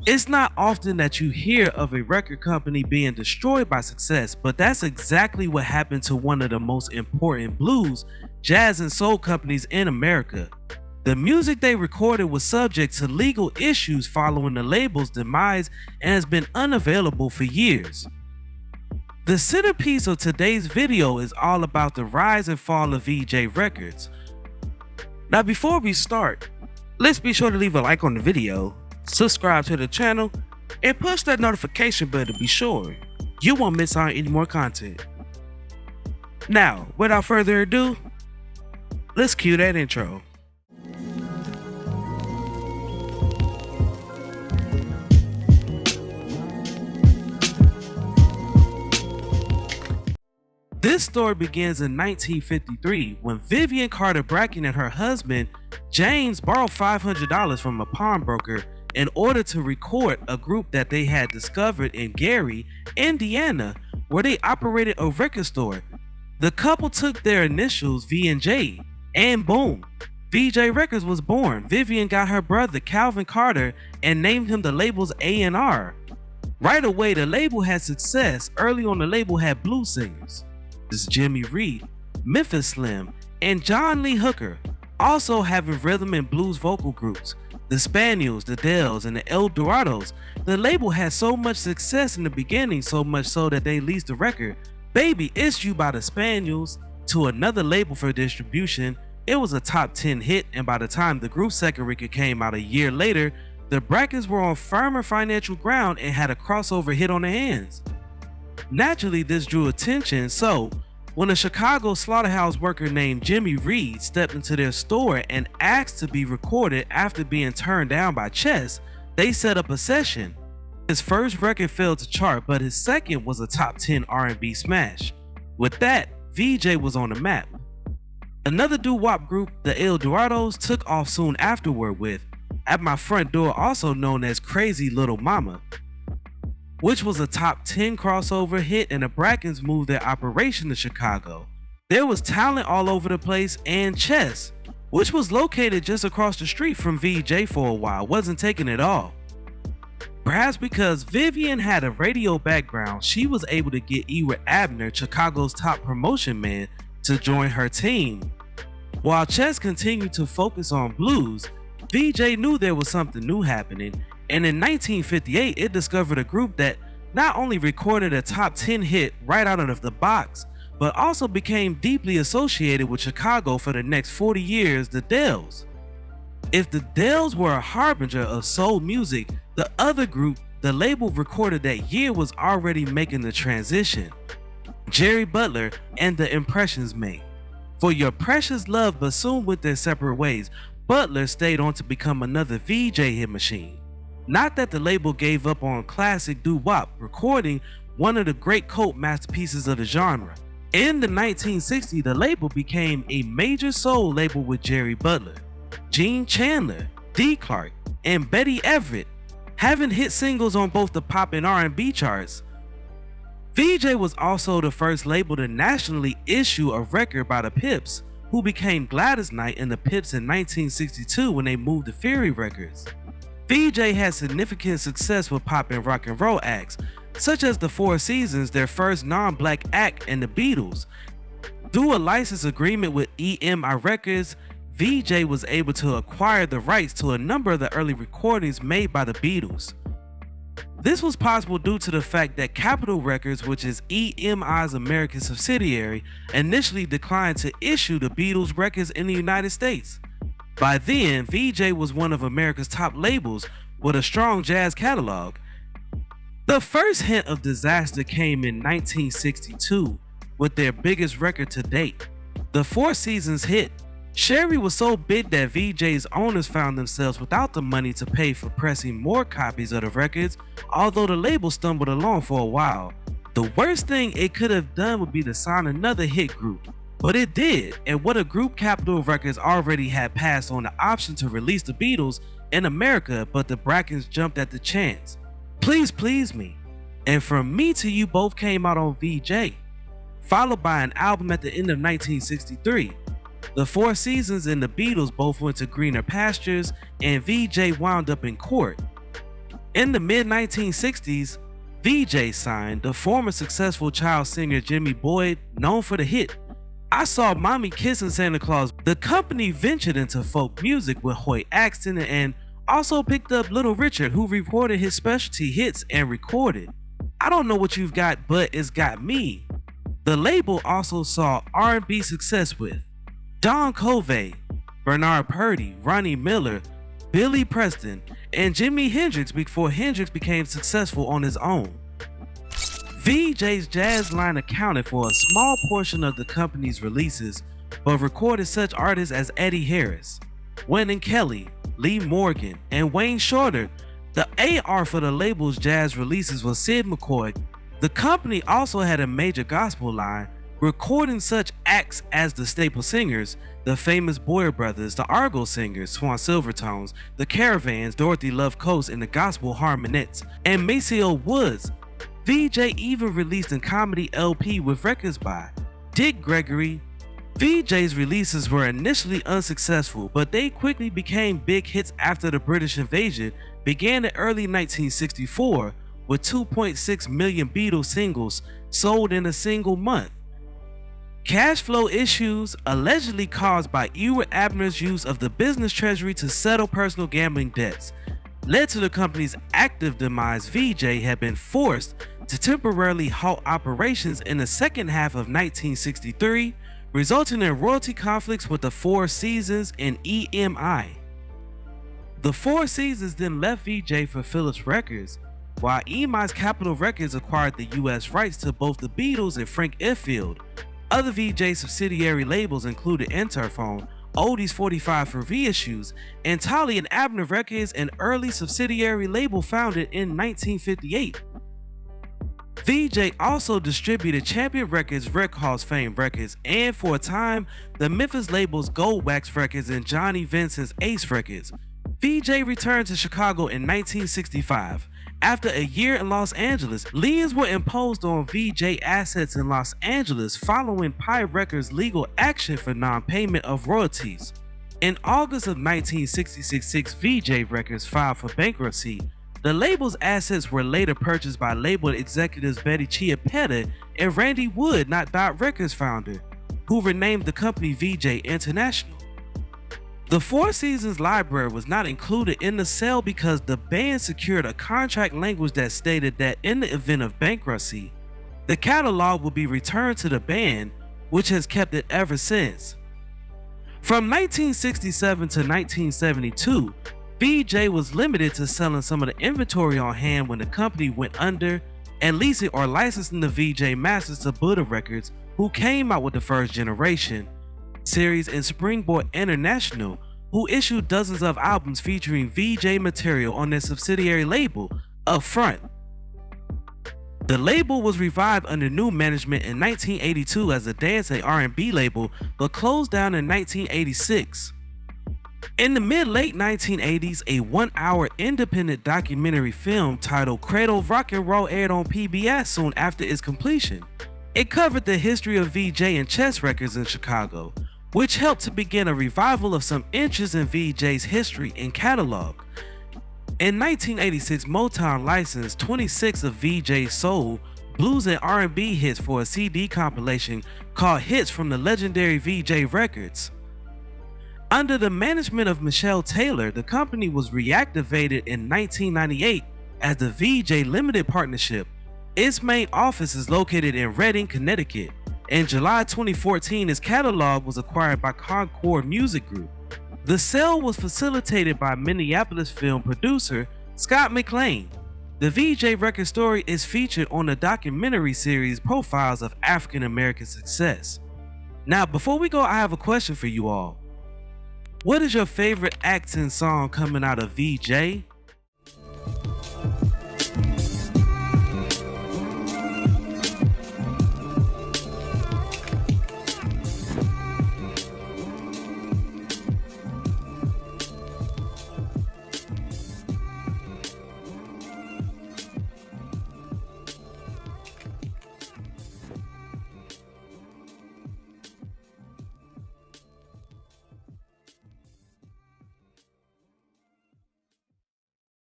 It's not often that you hear of a record company being destroyed by success, but that's exactly what happened to one of the most important blues, jazz, and soul companies in America. The music they recorded was subject to legal issues following the label's demise and has been unavailable for years. The centerpiece of today's video is all about the rise and fall of Vee-Jay Records. Now before we start, let's be sure to leave a like on the video, subscribe to the channel, and push that notification bell to be sure you won't miss out on any more content. Now, without further ado, let's cue that intro. This story begins in 1953 when Vivian Carter Bracken and her husband James borrowed $500 from a pawnbroker in order to record a group that they had discovered in Gary, Indiana, where they operated a record store. The couple took their initials V and J, and boom, Vee-Jay Records was born. Vivian got her brother Calvin Carter and named him the label's A&R. Right away, the label had success. Early on, the label had blues singers. This Jimmy Reed, Memphis Slim, and John Lee Hooker, also having rhythm and blues vocal groups. The Spaniels, the Dells, and the El Dorados. The label had so much success in the beginning, so much so that they leased the record Baby It's You by the Spaniels to another label for distribution. It was a top 10 hit, and by the time the group's second record came out a year later, the Brackens were on firmer financial ground and had a crossover hit on their hands. Naturally, this drew attention, so when a Chicago slaughterhouse worker named Jimmy Reed stepped into their store and asked to be recorded after being turned down by Chess, they set up a session. His first record failed to chart, but his second was a top 10 R&B smash. With that, Vee-Jay was on the map. Another doo-wop group, the El Dorados, took off soon afterward with At My Front Door, also known as Crazy Little Mama, which was a top 10 crossover hit, and the Brackens moved their operation to Chicago. There was talent all over the place, and Chess, which was located just across the street from Vee-Jay for a while, wasn't taking it all. Perhaps because Vivian had a radio background, she was able to get Ewart Abner, Chicago's top promotion man, to join her team. While Chess continued to focus on blues, Vee-Jay knew there was something new happening, and in 1958 it discovered a group that not only recorded a top 10 hit right out of the box, but also became deeply associated with Chicago for the next 40 years, the Dells. If the Dells were a harbinger of soul music, the other group the label recorded that year was already making the transition. Jerry Butler and the Impressions made For Your Precious Love, but soon went their separate ways. Butler stayed on to become another Vee-Jay hit machine. Not that the label gave up on classic doo-wop, recording one of the great cult masterpieces of the genre. In the 1960s, the label became a major soul label with Jerry Butler, Gene Chandler, Dee Clark, and Betty Everett having hit singles on both the pop and R&B charts. Vee-Jay was also the first label to nationally issue a record by the Pips, who became Gladys Knight and the Pips in 1962 when they moved to Fury Records. Vee-Jay had significant success with pop and rock and roll acts, such as the Four Seasons, their first non-black act, and the Beatles. Through a license agreement with EMI Records, Vee-Jay was able to acquire the rights to a number of the early recordings made by the Beatles. This was possible due to the fact that Capitol Records, which is EMI's American subsidiary, initially declined to issue the Beatles records in the United States. By then, Vee-Jay was one of America's top labels with a strong jazz catalog. The first hint of disaster came in 1962 with their biggest record to date, the Four Seasons hit. Sherry was so big that Vee-Jay's owners found themselves without the money to pay for pressing more copies of the records, although the label stumbled along for a while. The worst thing it could have done would be to sign another hit group, but it did, and what a group, Capitol Records already had passed on the option to release the Beatles in America, but the Brackens jumped at the chance. Please Please Me and From Me to You both came out on Vee-Jay, followed by an album at the end of 1963. The Four Seasons and the Beatles both went to greener pastures, and Vee-Jay wound up in court. In the mid-1960s, Vee-Jay signed the former successful child singer Jimmy Boyd, known for the hit I Saw Mommy Kissing Santa Claus. The company ventured into folk music with Hoyt Axton and also picked up Little Richard, who recorded his specialty hits and recorded I Don't Know What You've Got But It's Got Me. The label also saw R&B success with Don Covey, Bernard Purdie, Ronnie Miller, Billy Preston, and Jimi Hendrix before Hendrix became successful on his own. Vee-Jay's jazz line accounted for a small portion of the company's releases, but recorded such artists as Eddie Harris, Wynton Kelly, Lee Morgan, and Wayne Shorter. The AR for the label's jazz releases was Sid McCoy. The company also had a major gospel line, recording such acts as the Staple Singers, the famous Boyer Brothers, the Argo Singers, Swan Silvertones, the Caravans, Dorothy Love Coates, and the Gospel Harmonettes, and Maceo Woods. Vee-Jay even released a comedy LP with records by Dick Gregory. Vee-Jay's releases were initially unsuccessful, but they quickly became big hits after the British invasion began in early 1964 with 2.6 million Beatles singles sold in a single month. Cash flow issues, allegedly caused by Edward Abner's use of the business treasury to settle personal gambling debts, led to the company's active demise. Vee-Jay had been forced to temporarily halt operations in the second half of 1963, resulting in royalty conflicts with the Four Seasons and EMI. The Four Seasons then left Vee-Jay for Philips Records, while EMI's Capitol Records acquired the US rights to both the Beatles and Frank Ifield. Other Vee-Jay subsidiary labels included Interphone, Oldies 45 for reissues, and Tolly and Abner Records, an early subsidiary label founded in 1958. Vee-Jay also distributed Champion Records, Rec Hall's Fame Records, and for a time, the Memphis labels Gold Wax Records and Johnny Vincent's Ace Records. Vee-Jay returned to Chicago in 1965. After a year in Los Angeles, liens were imposed on Vee-Jay assets in Los Angeles following Pi Records' legal action for non-payment of royalties. In August of 1966, Vee-Jay Records filed for bankruptcy. The label's assets were later purchased by label executives Betty Chiappetta and Randy Wood, not Dot Records founder, who renamed the company Vee-Jay International. The Four Seasons library was not included in the sale because the band secured a contract language that stated that in the event of bankruptcy, the catalog will be returned to the band, which has kept it ever since. From 1967 to 1972, Vee-Jay was limited to selling some of the inventory on hand when the company went under and leasing or licensing the Vee-Jay masters to Buddha Records, who came out with the first generation series, and Springboard International, who issued dozens of albums featuring Vee-Jay material on their subsidiary label, Upfront. The label was revived under new management in 1982 as a dance and R&B label, but closed down in 1986. In the mid-late 1980s, a one-hour independent documentary film titled Cradle Rock and Roll aired on PBS soon after its completion. It covered the history of Vee-Jay and Chess Records in Chicago, which helped to begin a revival of some interest in Vee-Jay's history and catalog. In 1986, MOTOWN licensed 26 of Vee-Jay's soul, blues and R&B hits for a CD compilation called Hits from the legendary Vee-Jay Records. Under the management of Michelle Taylor, the company was reactivated in 1998 as the Vee-Jay Limited Partnership. Its main office is located in Redding, Connecticut. In July 2014, its catalog was acquired by Concord Music Group. The sale was facilitated by Minneapolis film producer Scott McLean. The Vee-Jay record story is featured on the documentary series Profiles of African American Success. Now, before we go, I have a question for you all. What is your favorite act and song coming out of Vee-Jay?